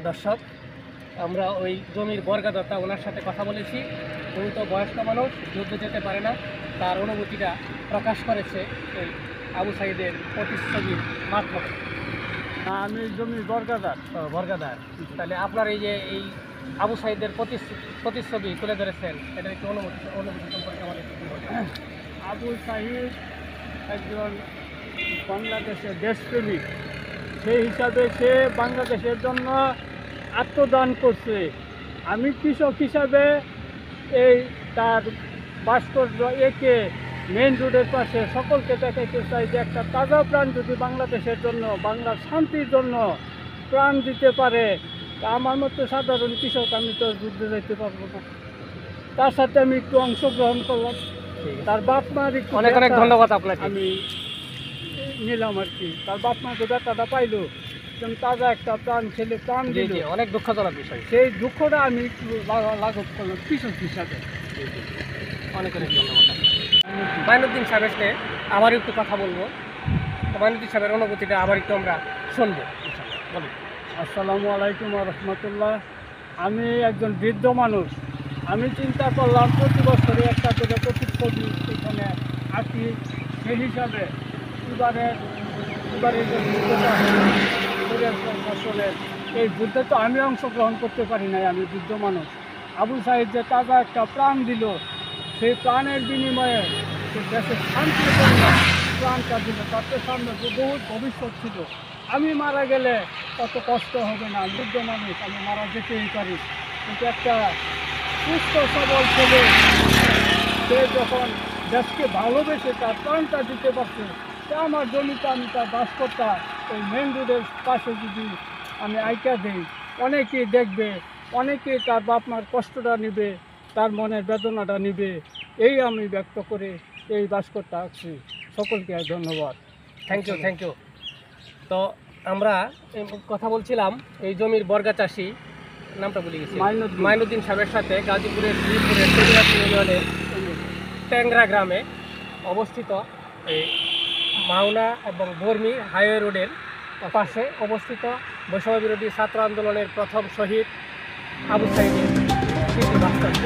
দর্শক, আমরা ওই জমির বর্গাদাতা ওনার সাথে কথা বলেছি। উনি তো বয়স্ক মানুষ, যুদ্ধ যেতে পারে না, তার অনুভূতিটা প্রকাশ করেছে এই আবু সাইদের প্রতিচ্ছবির মাধ্যমে। আমি জমির বর্গাদার। বর্গাদার, তাহলে আপনার এই যে এই আবু সাইদের প্রতিচ্ছবি তুলে ধরেছেন, এটা একটু অনুভূতি সম্পর্কে আমাদের একটু বলবেন। আবু সাহিদ একজন বাংলাদেশের দেশপ্রেমিক, সেই হিসাবে সে বাংলাদেশের জন্য আত্মদান করছে। আমি কৃষক হিসাবে এই তার ভাস্কর্য এঁকে মেইন রোডের পাশে সকলকে দেখাইতে চাই যে একটা তাজা প্রাণ যদি বাংলাদেশের জন্য, বাংলার শান্তির জন্য প্রাণ দিতে পারে, তা আমার মতো সাধারণ কৃষক আমি তো যুদ্ধে যেতে পারবো না। তার সাথে আমি একটু অংশগ্রহণ করলাম। তার বাপ মার একটু অনেক অনেক ব্যথা ধন্যবাদ আপনাকে। আমি নিলাম আর কি। তার বাপ মা যে ব্যথাটা পাইলো, যেমন তাজা একটা প্রাণ ছেলে প্রাণ জি দিল, জি, অনেক দুঃখজনক বিষয়। সেই দুঃখটা আমি একটু লাঘব করলাম কৃষক হিসাবে। অনেক অনেক ধন্যবাদ আপনাকে। মাইনুদ্দিন সাহেবের সাথে আবার একটু কথা বলবো। তো মাইনুদ্দিন সাহেবের অনুভূতিটা আবার একটু আমরা শুনবো। বলুন। আসসালামু আলাইকুম রহমতুল্লাহ। আমি একজন বৃদ্ধ মানুষ। আমি চিন্তা করলাম প্রতি বছরে একটা করে প্রতিচ্ছবি এখানে আঁকি। সেই হিসাবে এবারে যে যুদ্ধটা ফসলের, এই যুদ্ধে তো আমি অংশগ্রহণ করতে পারি নাই, আমি বৃদ্ধ মানুষ। আবু সাইদ যে তাজা একটা প্রাণ দিল, সেই প্রাণের বিনিময়ে সে দেশের শান্তির জন্য প্রাণটা দিল। তাতে সামনে বহু ভবিষ্যৎ ছিল। আমি মারা গেলে কত কষ্ট হবে না, বৃদ্ধ মানুষ, আমি মারা যেতেই পারি। কিন্তু একটা সুস্থ সবল ছেলে, সে যখন দেশকে ভালোবেসে তার প্রাণটা দিতে পারছে, তা আমার জমিতে আমি তার বাস করতাম ওই মেন রোডের পাশে যদি আমি আইকা দিই, অনেকেই দেখবে, অনেকেই তার বাপ মার কষ্টটা নিবে, তার মনের বেদনাটা নিবে। এই আমি ব্যক্ত করে এই ভাস্করটা আঁকছি। সকলকে ধন্যবাদ। Thank you, thank you. তো আমরা এই কথা বলছিলাম এই জমির বর্গা চাষি, নামটা ভুলে গেছি, মাইনুদ্দিন সাহেবের সাথে গাজীপুরের শ্রীপুরের তেলিয়াতি ইউনিয়নের ট্যাংরা গ্রামে অবস্থিত এই মাওনা এবং বর্মি হাইওয়ে রোডের পাশে অবস্থিত বৈষম্য বিরোধী ছাত্র আন্দোলনের প্রথম শহীদ আবু সাইদের স্মৃতি ভাস্কর্য।